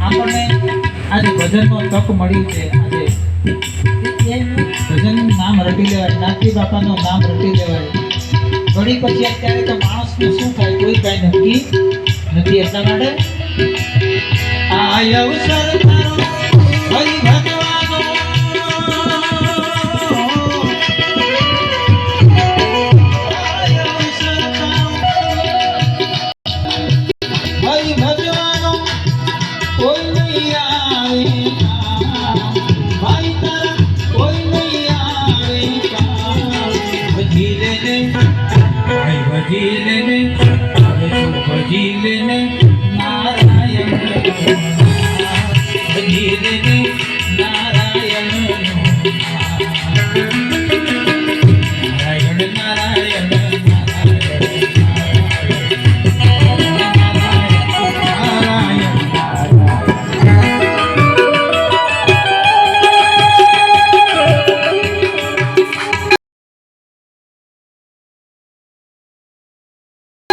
આપણને આજે ભજનનો તક મળી છે, આજે ભજનનું નામ રટી લેવાય, નાથજી બાપાનું નામ રટી લેવાય. ઘડી પછી અત્યારે તો માણસને શું થાય કોઈ કાંઈ નક્કી નથી. એટલા માટે આ અવસર તારો હરિ ભગવાનો, હરિ ભગવાનો કોઈ નહીં આવે ભાઈ તારા કોઈ નહીં આવે. ભજી લેને ભાઈ ભજી લેને, હવે તું ભજી લેને નારાયણ ભજી લેને.